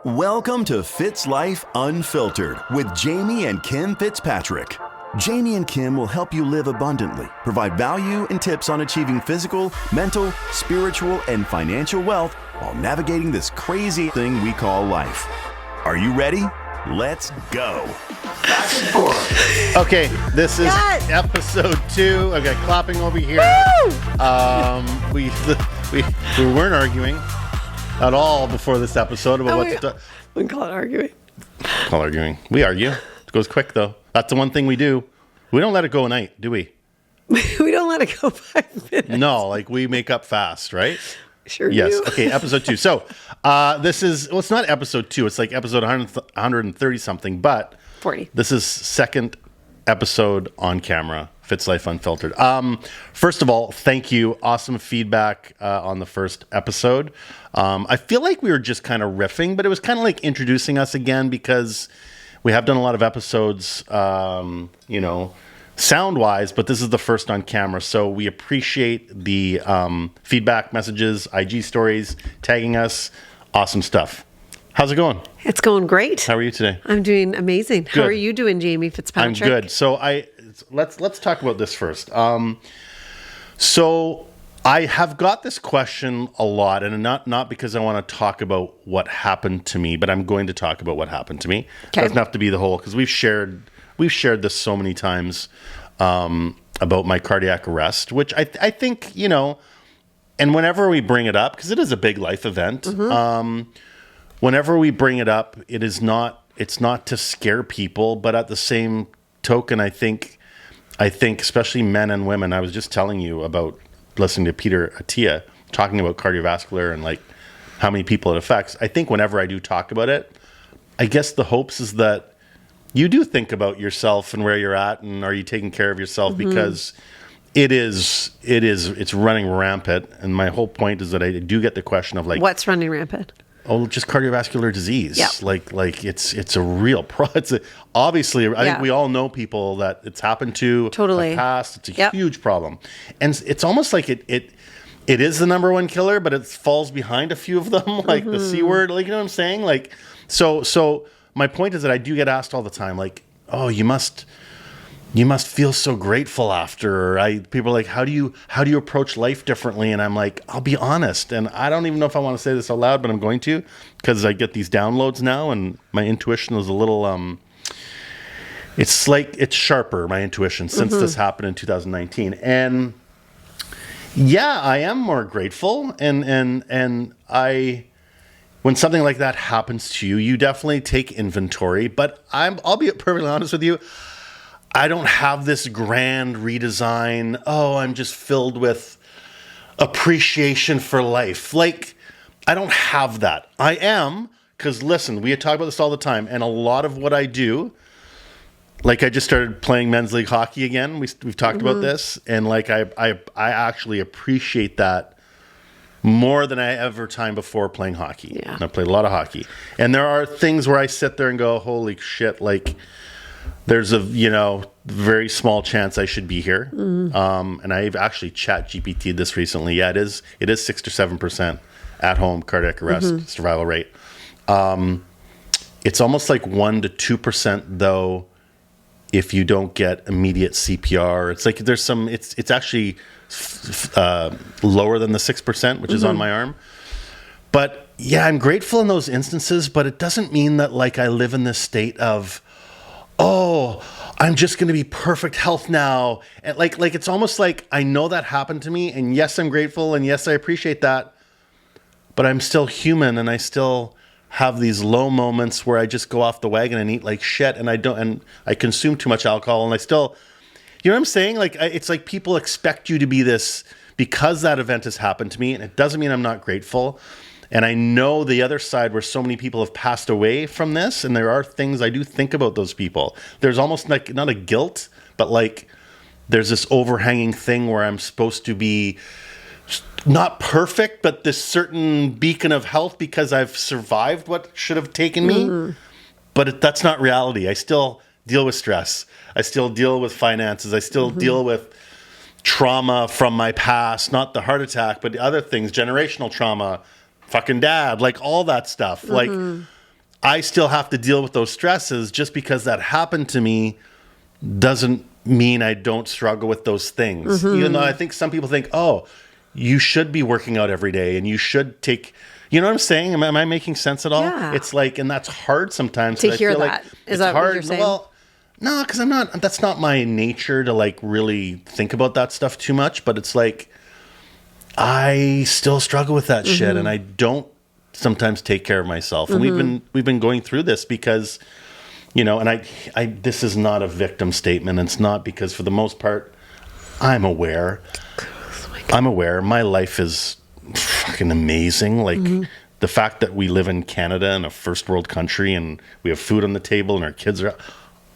Welcome to Fitz Life Unfiltered with Jamie and Kim Fitzpatrick. Jamie and Kim will help you live abundantly, provide value and tips on achieving physical, mental, spiritual, and financial wealth while navigating this crazy thing we call life. Are you ready? Let's go. Back and forth. Okay, this is episode 2. I've got clapping over here. We weren't arguing at all before this episode about what to do. We call it arguing. Call arguing. We argue. It goes quick though. That's the one thing we do. We don't let it go a night, do we? We don't let it go 5 minutes. No, like we make up fast, right? Sure Yes. do. Okay, episode 2. So this is, well, it's not episode 2. It's like episode 130 something, but 40. This is second episode on camera, Fitz Life Unfiltered. First of all, thank you. Awesome feedback on the first episode. I feel like we were just kind of riffing, but it was kind of like introducing us again because we have done a lot of episodes, sound-wise, but this is the first on camera. So we appreciate the feedback messages, IG stories, tagging us. Awesome stuff. How's it going? It's going great. How are you today? I'm doing amazing. Good. How are you doing, Jamie Fitzpatrick? I'm good. So let's talk about this first. So I have got this question a lot, and not because I want to talk about what happened to me, but I'm going to talk about what happened to me. Okay. It doesn't have to be the whole, because we've shared this so many times about my cardiac arrest, which I think, and whenever we bring it up, because it is a big life event, whenever we bring it up, it's not to scare people, but at the same token, I think especially men and women, I was just telling you about listening to Peter Attia talking about cardiovascular and like how many people it affects. I think whenever I do talk about it, I guess the hopes is that you do think about yourself and where you're at and are you taking care of yourself, because it's running rampant. And my whole point is that I do get the question of like, What's running rampant? oh, just cardiovascular disease. Yep. Like it's a real problem. Obviously, I think we all know people that it's happened to. Totally. Have passed. It's a huge problem, and it's almost like it is the number one killer, but it falls behind a few of them, like the C word. Like, you know what I'm saying? Like, so my point is that I do get asked all the time, like, oh, you must feel so grateful after. People are like, how do you approach life differently? And I'm like, I'll be honest. And I don't even know if I want to say this out loud, but I'm going to, because I get these downloads now and my intuition is a little, it's sharper, my intuition, since this happened in 2019. And yeah, I am more grateful. And when something like that happens to you, you definitely take inventory, but I'll be perfectly honest with you. I don't have this grand redesign. Oh, I'm just filled with appreciation for life. Like, I don't have that. I am, because listen, we talk about this all the time, and a lot of what I do, like I just started playing men's league hockey again. We've talked about this, and like I actually appreciate that more than I ever time before playing hockey. Yeah. And I played a lot of hockey. And there are things where I sit there and go, holy shit, like, there's a very small chance I should be here, and I've actually chat GPT'd this recently. Yeah, it is 6 to 7% at home cardiac arrest survival rate. It's almost like 1 to 2% though if you don't get immediate CPR. It's like there's some. It's actually lower than the 6%, which is on my arm. But yeah, I'm grateful in those instances, but it doesn't mean that like I live in this state of, oh, I'm just going to be perfect health now. And like it's almost like I know that happened to me, and yes, I'm grateful, and yes, I appreciate that, but I'm still human, and I still have these low moments where I just go off the wagon and eat like shit, and I consume too much alcohol, and I still, you know what I'm saying? Like, it's like people expect you to be this because that event has happened to me, and it doesn't mean I'm not grateful. And I know the other side where so many people have passed away from this, and there are things I do think about those people. There's almost like not a guilt, but like there's this overhanging thing where I'm supposed to be not perfect, but this certain beacon of health because I've survived what should have taken me. But that's not reality. I still deal with stress. I still deal with finances. I still deal with trauma from my past, not the heart attack, but the other things, generational trauma, fucking dad, like all that stuff. Like I still have to deal with those stresses. Just because that happened to me doesn't mean I don't struggle with those things. Even though I think some people think, oh, you should be working out every day and you should take, you know what I'm saying? Am I making sense at all? Yeah. It's like, and that's hard sometimes. To 'cause hear I feel that. like Is it's that what hard. you're saying? Well, no, because that's not my nature to like really think about that stuff too much. But it's like, I still struggle with that shit, and I don't sometimes take care of myself. And we've been going through this because, you know, and I this is not a victim statement. It's not, because for the most part, I'm aware. I'm aware. My life is fucking amazing. Like the fact that we live in Canada, in a first world country, and we have food on the table and our kids are,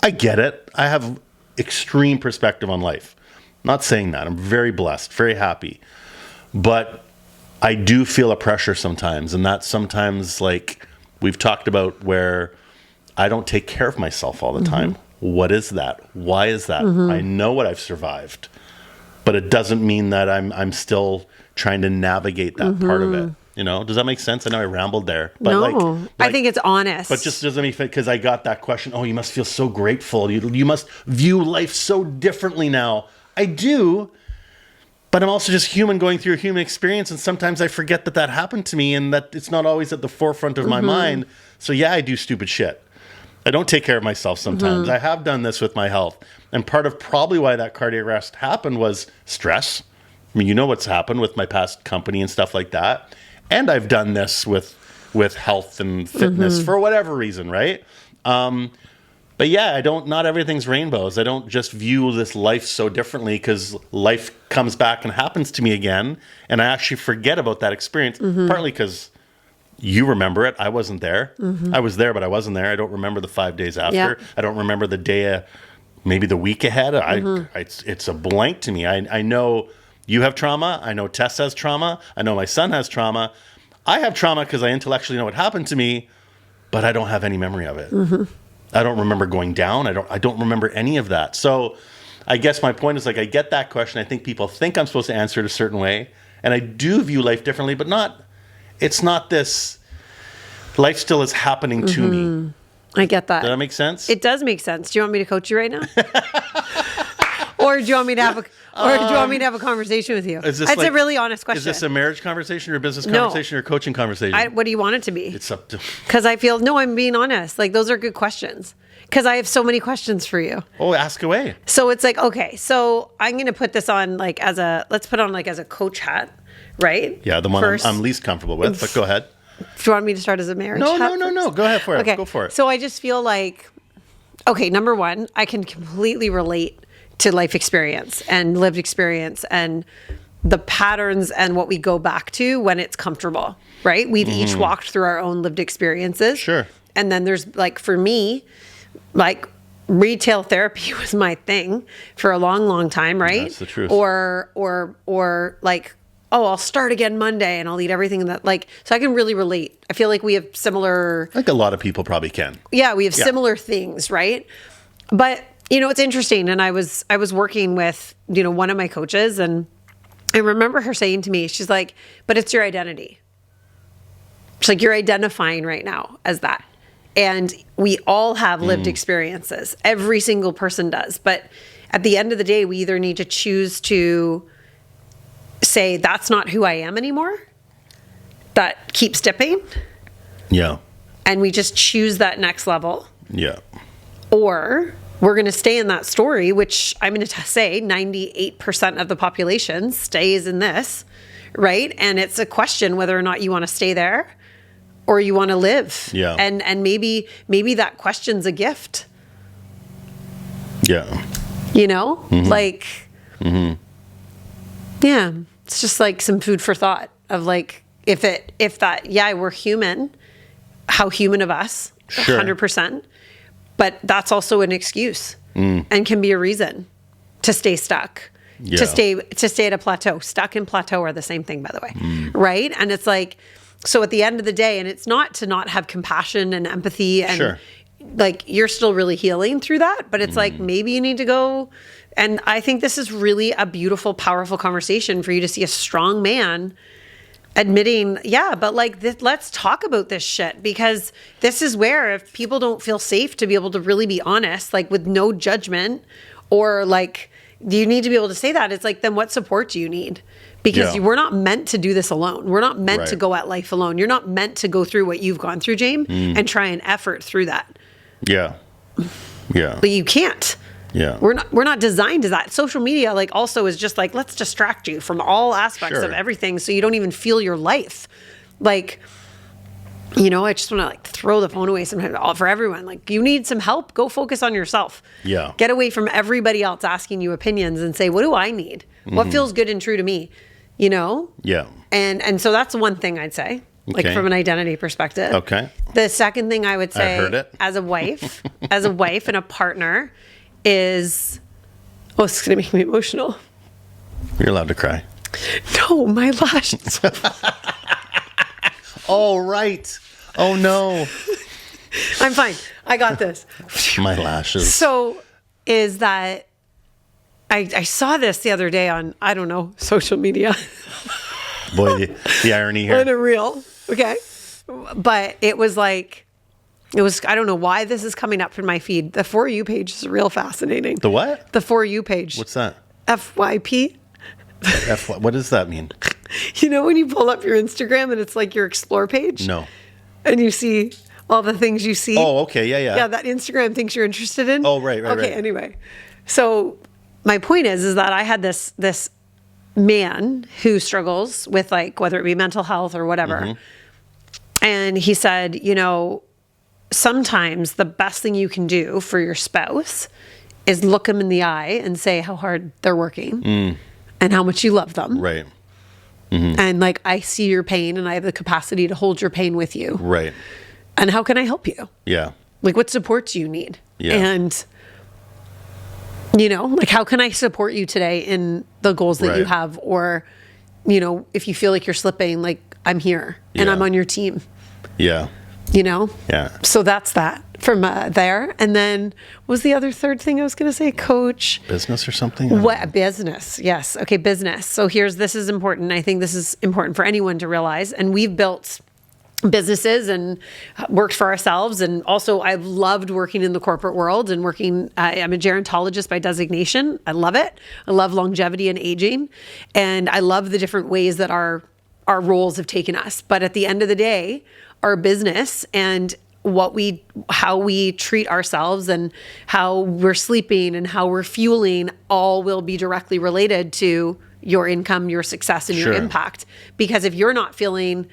I get it. I have extreme perspective on life. Not saying that. I'm very blessed, very happy. But I do feel a pressure sometimes. And that's sometimes, like we've talked about, where I don't take care of myself all the time. What is that? Why is that? I know what I've survived, but it doesn't mean that I'm still trying to navigate that part of it. You know, does that make sense? I know I rambled there, but No, I think it's honest. But just doesn't mean, because I got that question. Oh, you must feel so grateful. You must view life so differently now. I do, but I'm also just human going through a human experience, and sometimes I forget that happened to me, and that it's not always at the forefront of my mind. So yeah, I do stupid shit. I don't take care of myself sometimes. I have done this with my health, and part of probably why that cardiac arrest happened was stress. I mean, you know what's happened with my past company and stuff like that. And I've done this with health and fitness for whatever reason, right? But yeah, not everything's rainbows. I don't just view this life so differently, because life comes back and happens to me again, and I actually forget about that experience, partly because you remember it. I wasn't there. I was there, but I wasn't there. I don't remember the 5 days after. Yeah. I don't remember the day, maybe the week ahead. It's a blank to me. I know you have trauma. I know Tess has trauma. I know my son has trauma. I have trauma because I intellectually know what happened to me, but I don't have any memory of it. I don't remember going down. I don't remember any of that. So I guess my point is, like, I get that question. I think people think I'm supposed to answer it a certain way, and I do view life differently, but it's not this, life still is happening to me. I get that. Does that make sense? It does make sense. Do you want me to coach you right now? Or do you want me to have a conversation with you? Is this That's like- a really honest question. Is this a marriage conversation or a business No. conversation or a coaching conversation? What do you want it to be? It's up to... Because I feel, no, I'm being honest. Like, those are good questions. Because I have so many questions for you. Oh, ask away. So it's like, okay, so I'm going to put this on like as a coach hat, right? Yeah, the one First. I'm least comfortable with, but go ahead. Do you want me to start as a marriage hat? No. Go ahead for it. Okay. Go for it. So I just feel like, okay, number one, I can completely relate to life experience and lived experience and the patterns and what we go back to when it's comfortable, right? We've each walked through our own lived experiences. Sure. And then there's, like, for me, like, retail therapy was my thing for a long, long time, right? That's the truth. Or like, oh, I'll start again Monday and I'll eat everything that, like, so I can really relate. I feel like we have similar, I think a lot of people probably can. yeah, we have similar things, right? But, you know, it's interesting. And I was working with, you know, one of my coaches, and I remember her saying to me, she's like, but it's your identity. She's like, you're identifying right now as that. And we all have lived experiences. Every single person does. But at the end of the day, we either need to choose to say, that's not who I am anymore. That keeps dipping. Yeah. And we just choose that next level. Yeah. Or we're going to stay in that story, which I'm going to say 98% of the population stays in this, right? And it's a question whether or not you want to stay there or you want to live. Yeah. And maybe that question's a gift, Yeah. you know? Like, yeah, it's just like some food for thought of like, if that, yeah, we're human, how human of us, Sure. 100%. But that's also an excuse and can be a reason to stay stuck, Yeah. to stay at a plateau. Stuck and plateau are the same thing, by the way. Right. And it's like, so at the end of the day, and it's not to not have compassion and empathy and Sure. like you're still really healing through that, but it's like, maybe you need to go. And I think this is really a beautiful, powerful conversation for you to see a strong man admitting, but like let's talk about this shit, because this is where, if people don't feel safe to be able to really be honest, like with no judgment, or like you need to be able to say that, it's like, then what support do you need? Because we're not meant to do this alone. We're not meant to go at life alone. You're not meant to go through what you've gone through, James, and try and effort through that. Yeah. But you can't. Yeah. We're not designed to that. Social media, like, also is just like, let's distract you from all aspects of everything, so you don't even feel your life. Like, I just want to like throw the phone away sometimes for everyone. Like, you need some help, go focus on yourself. Yeah. Get away from everybody else asking you opinions and say, what do I need? What feels good and true to me? Yeah. And so that's one thing I'd say, like from an identity perspective. Okay. The second thing I would say, I heard it. as a wife and a partner is, it's going to make me emotional. You're allowed to cry. No, my lashes. Oh, right. Oh, no. I'm fine. I got this. My lashes. So is that I saw this the other day on, I don't know, social media. Boy, the irony here. On a reel. Okay. But it was, I don't know why this is coming up in my feed. The For You page is real fascinating. The what? The For You page. What's that? FYP. What does that mean? When you pull up your Instagram and it's like your explore page? No. And you see all the things you see? Oh, okay. Yeah. Yeah, that Instagram thinks you're interested in? Oh, right. Okay, anyway. So my point is that I had this man who struggles with, like, whether it be mental health or whatever. And he said, sometimes the best thing you can do for your spouse is look them in the eye and say how hard they're working and how much you love them. Right. And like, I see your pain and I have the capacity to hold your pain with you. Right. And how can I help you? Yeah. Like, what support do you need? Yeah. And, like, how can I support you today in the goals that you have? Or, if you feel like you're slipping, like, I'm here and I'm on your team. Yeah. Yeah. So that's that from there. And then what was the other third thing I was going to say? Coach. Business or something? What? Business. Yes. Okay. Business. So this is important. I think this is important for anyone to realize. And we've built businesses and worked for ourselves. And also, I've loved working in the corporate world and working. I'm a gerontologist by designation. I love it. I love longevity and aging. And I love the different ways that our roles have taken us. But at the end of the day, our business and how we treat ourselves and how we're sleeping and how we're fueling all will be directly related to your income, your success, and your impact. Because if you're not feeling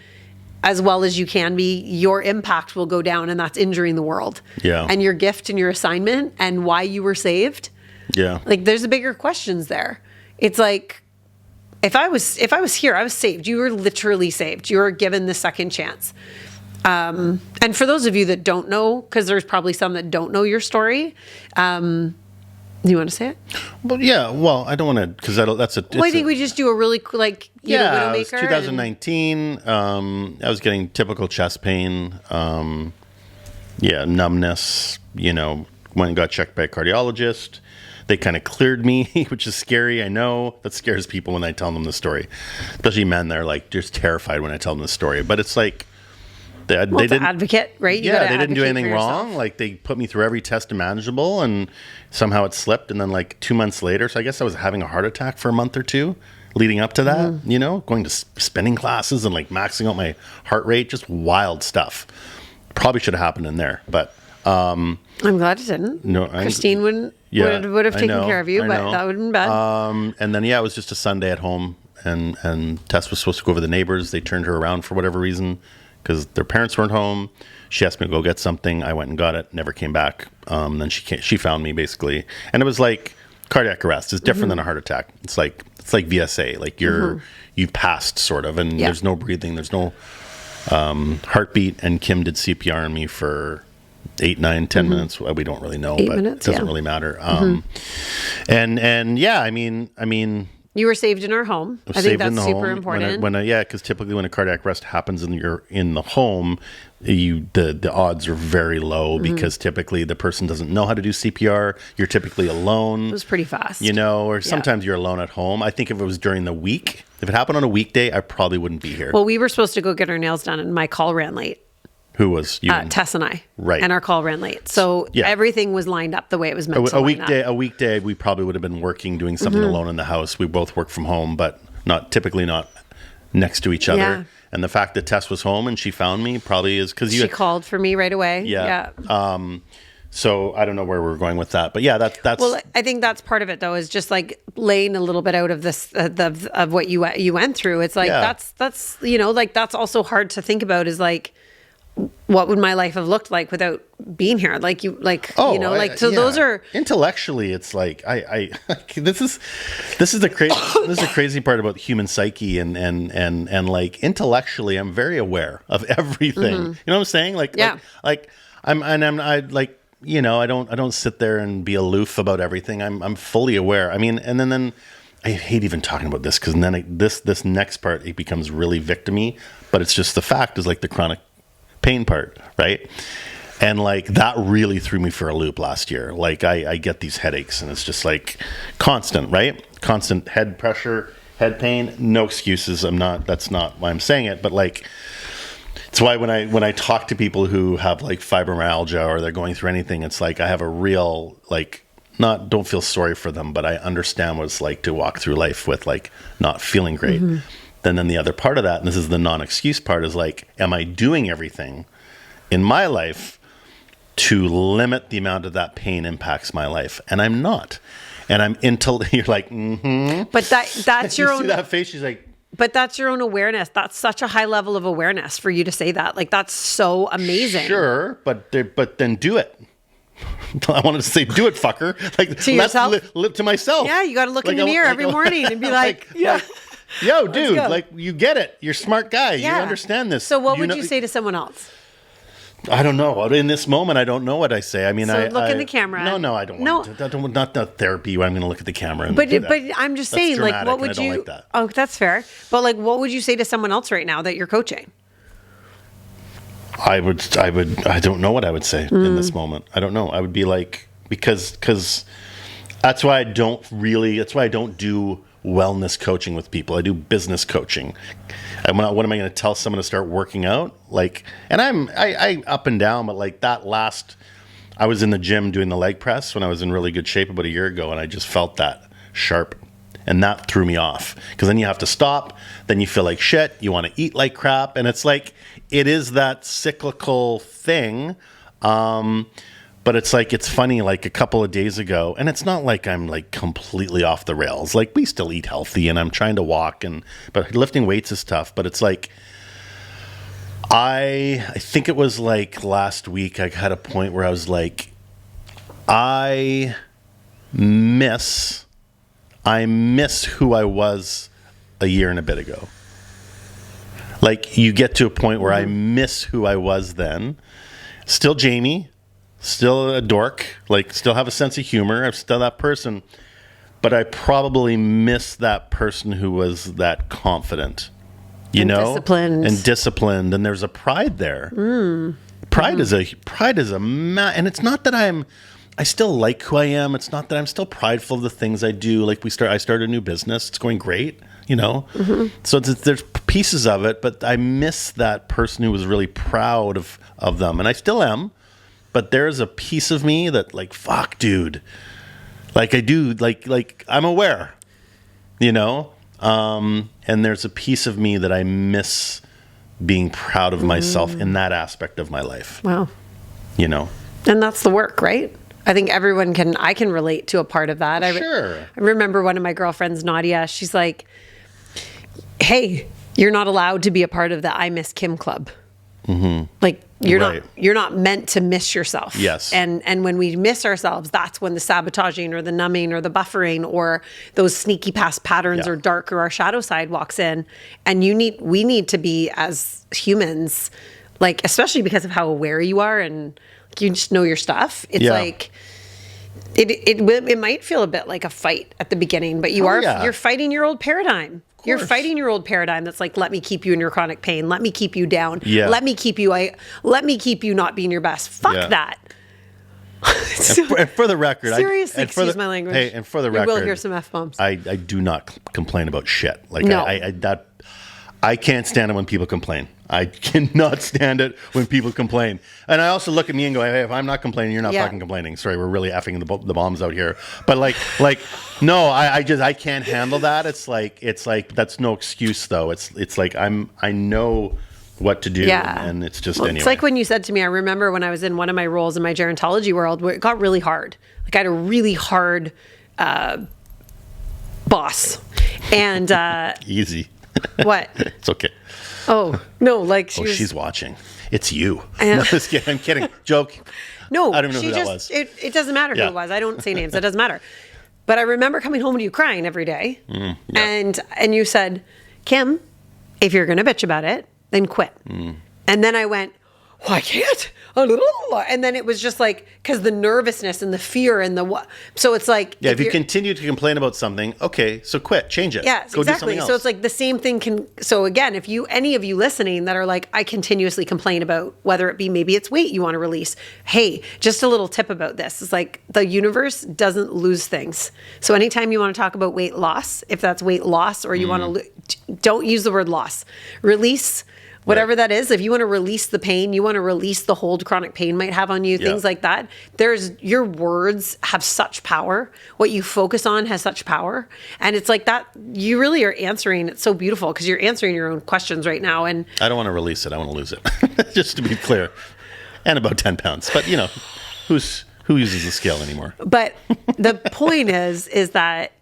as well as you can be, your impact will go down, and that's injuring the world. Yeah. And your gift and your assignment and why you were saved. Yeah. Like, there's bigger questions there. It's like, if I was here, I was saved. You were literally saved. You were given the second chance. And for those of you that don't know, because there's probably some that don't know your story, you want to say it? Well, yeah. Well, I don't want to, because that's a. Well, I think we just do a really like, it was Widowmaker. 2019. I was getting typical chest pain. Numbness. Went and got checked by a cardiologist. They kind of cleared me, which is scary. I know that scares people when I tell them the story, especially men. They're like just terrified when I tell them the story. But it's like they didn't advocate, right? They didn't do anything wrong. Like, they put me through every test imaginable, and somehow it slipped. And then like 2 months later, so I guess I was having a heart attack for a month or two leading up to that. Going to spinning classes and like maxing out my heart rate, just wild stuff. Probably should have happened in there, but I'm glad it didn't. No, Christine would have taken care of you, but that would have been bad. And then it was just a Sunday at home, and Tess was supposed to go over to the neighbors. They turned her around for whatever reason because their parents weren't home. She asked me to go get something. I went and got it. Never came back. Then she found me basically, and it was like cardiac arrest. It's different than a heart attack. It's like VSA. Like you've passed sort of, and there's no breathing. There's no heartbeat. And Kim did CPR on me for 8, 9, 10 minutes. We don't really know, 8 but minutes, it doesn't really matter. And yeah, I mean, you were saved in our home. I think that's super important. Because typically when a cardiac arrest happens and you're in the home, the odds are very low because typically the person doesn't know how to do CPR. You're typically alone. It was pretty fast. Or sometimes you're alone at home. I think if it was during the week, If it happened on a weekday, I probably wouldn't be here. Well, we were supposed to go get our nails done, and my call ran late. Who was you? Tess and I. Right. And our call ran late. So everything was lined up the way it was meant to line up. A weekday, we probably would have been working, doing something alone in the house. We both work from home, but typically not next to each other. Yeah. And the fact that Tess was home and she found me probably is because she called for me right away. Yeah. So I don't know where we're going with that, but yeah, that's. Well, I think that's part of it though, is just like laying a little bit out of this of what you went through. It's like that's like that's also hard to think about. Is like, what would my life have looked like without being here? Those are intellectually. It's like this is the crazy part about human psyche and like intellectually, I'm very aware of everything. You know what I'm saying? I don't sit there and be aloof about everything. I'm fully aware. I mean, and then I hate even talking about this because then this next part, it becomes really victim-y, but it's just the fact is like the chronic pain part, right? And like that really threw me for a loop last year. Like I get these headaches and it's just like constant, right? Constant head pressure, head pain, no excuses. That's not why I'm saying it, but like, it's why when I talk to people who have like fibromyalgia or they're going through anything, it's like I have a real don't feel sorry for them, but I understand what it's like to walk through life with like not feeling great. Then the other part of that, and this is the non-excuse part, is like, am I doing everything in my life to limit the amount of that pain impacts my life? And I'm not. And I'm you're like, But that's your you own. See that face? She's like. But that's your own awareness. That's such a high level of awareness for you to say that. Like, that's so amazing. Sure, but then do it. I wanted to say, do it, fucker. Like, to yourself? Live to myself. Yeah, you got to look in the mirror every morning and be like, yo, dude, like, you get it. You're a smart guy. Yeah. You understand this. So what would you say to someone else? I don't know. In this moment, I don't know what I say. I mean, so look in the camera. No, I don't want to. Not the therapy where I'm going to look at the camera. And but I'm just saying, like, what would you? Like that. Oh, that's fair. But like, what would you say to someone else right now that you're coaching? I don't know what I would say in this moment. I don't know. I would be like, because that's why I don't do wellness coaching with people. I do business coaching. And what am I going to tell someone to start working out? Like, and I up and down, but like I was in the gym doing the leg press when I was in really good shape about a year ago, and I just felt that sharp. And that threw me off because then you have to stop. Then you feel like shit. You want to eat like crap. And it's like, it is that cyclical thing. But it's like, it's funny, like a couple of days ago, and it's not like I'm like completely off the rails. Like we still eat healthy and I'm trying to walk but lifting weights is tough. But it's like, I think it was like last week, I had a point where I was like, I miss who I was a year and a bit ago. Like you get to a point where I miss who I was then. Still Jamie, still a dork, like still have a sense of humor. I'm still that person, but I probably miss that person who was that confident, disciplined. And there's a pride there. Pride is a and it's not that I still like who I am. It's not that I'm still prideful of the things I do. Like I started a new business. It's going great, So there's pieces of it, but I miss that person who was really proud of them. And I still am, but there's a piece of me that like, fuck, dude. Like I do, like I'm aware, and there's a piece of me that I miss being proud of myself in that aspect of my life. Wow. And that's the work, right? I think I can relate to a part of that. Sure. I remember one of my girlfriends, Nadia, she's like, hey, you're not allowed to be a part of the I Miss Kim Club. Like you're not meant to miss yourself. Yes. And when we miss ourselves, that's when the sabotaging or the numbing or the buffering or those sneaky past patterns or dark or our shadow side walks in. And we need to be, as humans, like, especially because of how aware you are and you just know your stuff. It's like it might feel a bit like a fight at the beginning, but you're fighting your old paradigm. You're fighting your old paradigm that's like, let me keep you in your chronic pain. Let me keep you down. Yeah. Let me keep you not being your best. Fuck that. And for the record, Seriously, and for excuse the- my language. Hey, and for the You record, will hear some F-bombs. I do not complain about shit. Like No. I can't stand it when people complain. I cannot stand it when people complain. And I also look at me and go, hey, if I'm not complaining, you're not Yeah. fucking complaining. Sorry, we're really effing the bombs out here. But like, no, I can't handle that. It's like that's no excuse though. It's like I know what to do, Yeah. and it's just Well, anyway. It's like when you said to me, I remember when I was in one of my roles in my gerontology world where it got really hard. Like I had a really hard boss. And Easy. what? It's okay. Oh, no, like She's watching. It's you. Yeah. No, just kidding. I'm kidding. Joke. No, I don't even know she who that just, was. It doesn't matter Yeah. who it was. I don't say names. It doesn't matter. But I remember coming home to you crying every day. Yeah. And you said, Kim, if you're going to bitch about it, then quit. And then I went, well, I can't. And then it was just like, because the nervousness and the fear and the what. So it's like. Yeah, if you you're- continue to complain about something, okay, so quit, change it. Yes, Go do exactly. something else. So it's like the same thing can. So again, if any of you listening that are like, I continuously complain about whether it be maybe it's weight you want to release. Hey, just a little tip about this is like the universe doesn't lose things. So anytime you want to talk about weight loss, if that's weight loss or you want to, don't use the word loss. Release. Whatever that is, if you want to release the pain, you want to release the hold chronic pain might have on you, things like that. Your words have such power. What you focus on has such power. And it's like that, you really are answering, it's so beautiful because you're answering your own questions right now. And I don't want to release it. I want to lose it. Just to be clear. And about 10 pounds. But, who uses the scale anymore? but the point is that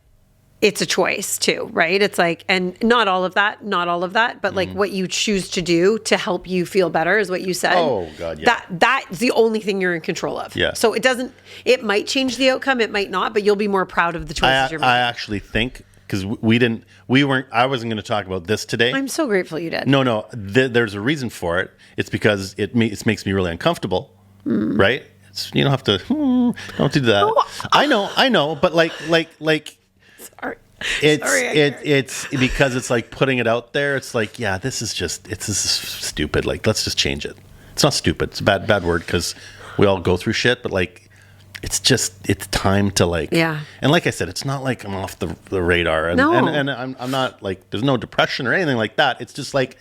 it's a choice too, right? It's like, and not all of that, but like what you choose to do to help you feel better is what you said. Oh, God, yeah. That's the only thing you're in control of. Yeah. So it might change the outcome, it might not, but you'll be more proud of the choices you're making. I actually think, because I wasn't going to talk about this today. I'm so grateful you did. No, there's a reason for it. It's because it makes me really uncomfortable, right? You don't have to, don't do that. Oh. I know, but like, Sorry. it's because it's like putting it out there. It's like, yeah, this is stupid. Like, let's just change it. It's not stupid. It's a bad word because we all go through shit, but like, it's time to like, Yeah. And like I said, it's not like I'm off the radar and, No. and I'm not like, there's no depression or anything like that. It's just like,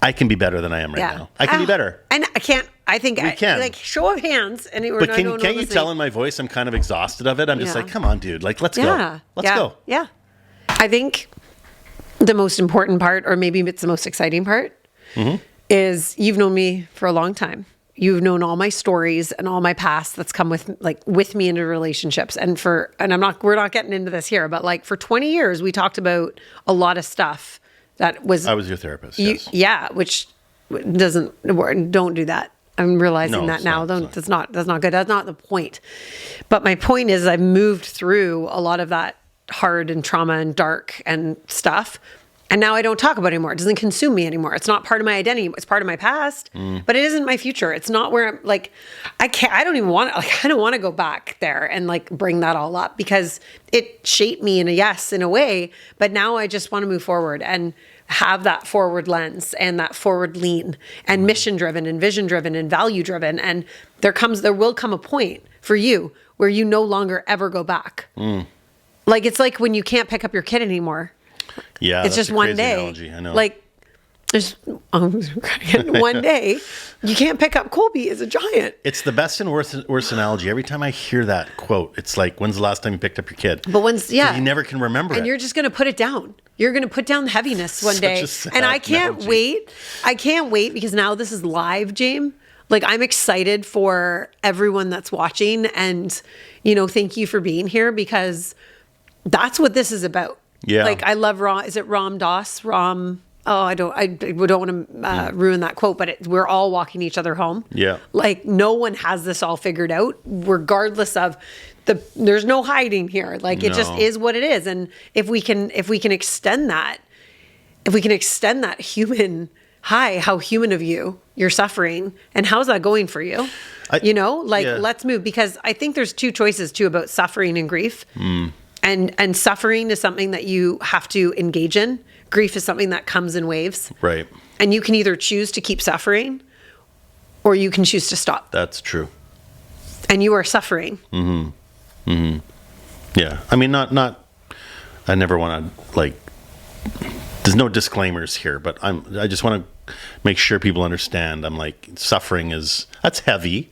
I can be better than I am right now. I can be better. And I think we can. like show of hands. But can't you tell in my voice I'm kind of exhausted of it? I'm just Yeah. like, come on, dude. Like, let's Yeah. go. Let's go. Yeah. I think the most important part, or maybe it's the most exciting part, is you've known me for a long time. You've known all my stories and all my past that's come with me into relationships. And we're not getting into this here, but like for 20 years, we talked about a lot of stuff that was. I was your therapist. Yes. Yeah, which don't do that. I'm realizing No, that it's now. not. That's not good. That's not the point. But my point is I've moved through a lot of that hard and trauma and dark and stuff. And now I don't talk about it anymore. It doesn't consume me anymore. It's not part of my identity. It's part of my past, but it isn't my future. It's not where I'm like, I don't want to go back there and like bring that all up because it shaped me in a way, but now I just want to move forward and have that forward lens and that forward lean and mission driven and vision driven and value driven. And there will come a point for you where you no longer ever go back. Like, it's like when you can't pick up your kid anymore. Yeah, It's that's just a one crazy day. analogy, I know. Like, there's one day you can't pick up Colby as a giant. It's the best and worst analogy. Every time I hear that quote, it's like, when's the last time you picked up your kid? But you never can remember and it. you're just going to put it down. You're going to put down the heaviness one Such day. a sad And I can't analogy. wait. I can't wait because now this is live, James. Like, I'm excited for everyone that's watching and, thank you for being here because that's what this is about. Yeah. Like, I love is it Ram Dass? I don't want to ruin that quote, but we're all walking each other home. Yeah. Like, no one has this all figured out, regardless of there's no hiding here. Like, it just No. is what it is. And if we can extend that, human, how human of you're suffering, and how's that going for you? Yeah. Let's move, because I think there's two choices too about suffering and grief. And suffering is something that you have to engage in. Grief is something that comes in waves. Right. And you can either choose to keep suffering or you can choose to stop. That's true. and you are suffering. Yeah. I mean, I never want to, like, there's no disclaimers here, but I just want to make sure people understand. I'm like, suffering that's heavy.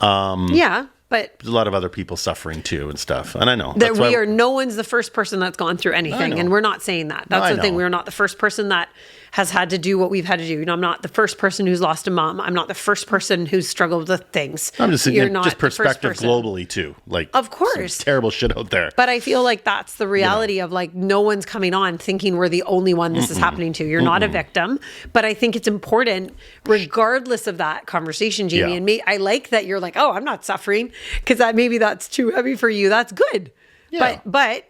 Yeah, but There's a lot of other people suffering too and stuff. And I know that that's why no one's the first person that's gone through anything. And we're not saying that. That's I the thing. know. We're not the first person that has had to do what we've had to do. You know, I'm not the first person who's lost a mom. I'm not the first person who's struggled with things. I'm just You're saying, not just the first perspective person. globally too. Like, Of course. some terrible shit out there. But I feel like that's the reality of like no one's coming on thinking we're the only one this is happening to. You're not a victim. But I think it's important, regardless of that conversation, Jamie, Yeah. and me. I like that you're like, oh, I'm not suffering, because maybe that's too heavy for you. That's good. Yeah. But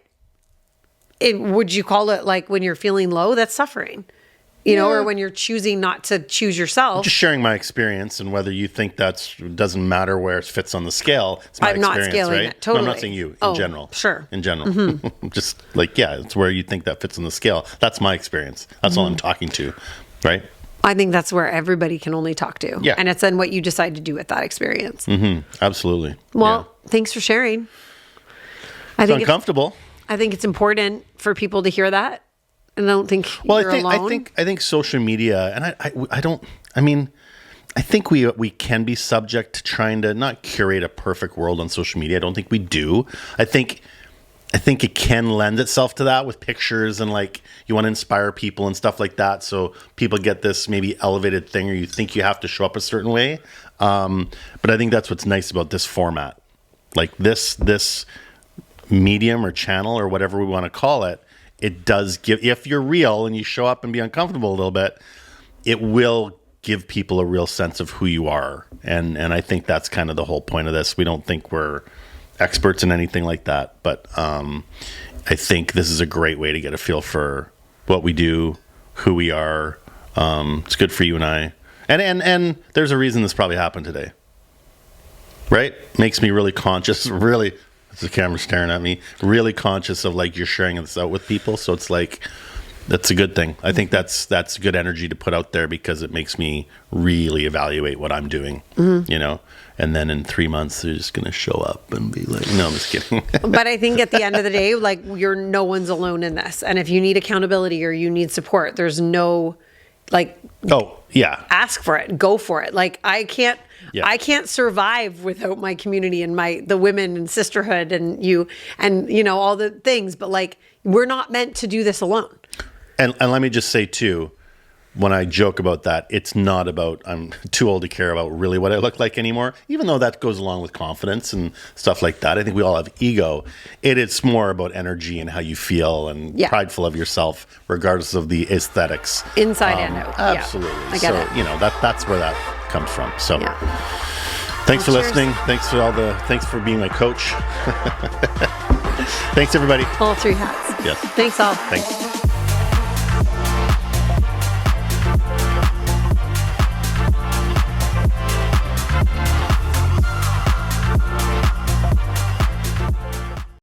would you call it like when you're feeling low, that's suffering? You know, or when you're choosing not to choose yourself. Just sharing my experience, and whether you think doesn't matter where it fits on the scale. It's my I'm not experience, scaling right? it, totally. No, I'm not saying you in Oh, general. sure. In general, just like it's where you think that fits on the scale. That's my experience. That's all I'm talking to, right? I think that's where everybody can only talk to. Yeah. And it's then what you decide to do with that experience. Absolutely. Well, thanks for sharing. I It's think uncomfortable. I think it's important for people to hear that. And I don't think you're alone. I think social media, and I don't. I mean, I think we can be subject to trying to not curate a perfect world on social media. I don't think we do. I think it can lend itself to that with pictures and like you want to inspire people and stuff like that. So people get this maybe elevated thing, or you think you have to show up a certain way. But I think that's what's nice about this format, like this medium or channel or whatever we want to call it. It does give, if you're real and you show up and be uncomfortable a little bit, it will give people a real sense of who you are. And I think that's kind of the whole point of this. We don't think we're experts in anything like that, but I think this is a great way to get a feel for what we do, who we are. It's good for you and I. And there's a reason this probably happened today, right? Makes me really conscious, really, the camera staring at me, really conscious of like you're sharing this out with people. So it's like, that's a good thing. I think that's good energy to put out there, because it makes me really evaluate what I'm doing, you know? And then in 3 months, they're just going to show up and be like, no, I'm just kidding. But I think at the end of the day, like no one's alone in this. And if you need accountability or you need support, there's no like, Oh, yeah. ask for it, go for it. Like I can't survive without my community and the women and sisterhood and you know, all the things, but like, we're not meant to do this alone. And let me just say too, when I joke about that, it's not about I'm too old to care about really what I look like anymore, even though that goes along with confidence and stuff like that. I think we all have ego. It's more about energy and how you feel and prideful of yourself, regardless of the aesthetics. Inside and out. Absolutely. Yeah, I get it. You know, that's where that comes from. So thanks for Cheers. listening. Thanks for being my coach. Thanks everybody. All three hats. Yes. Thanks all. Thanks.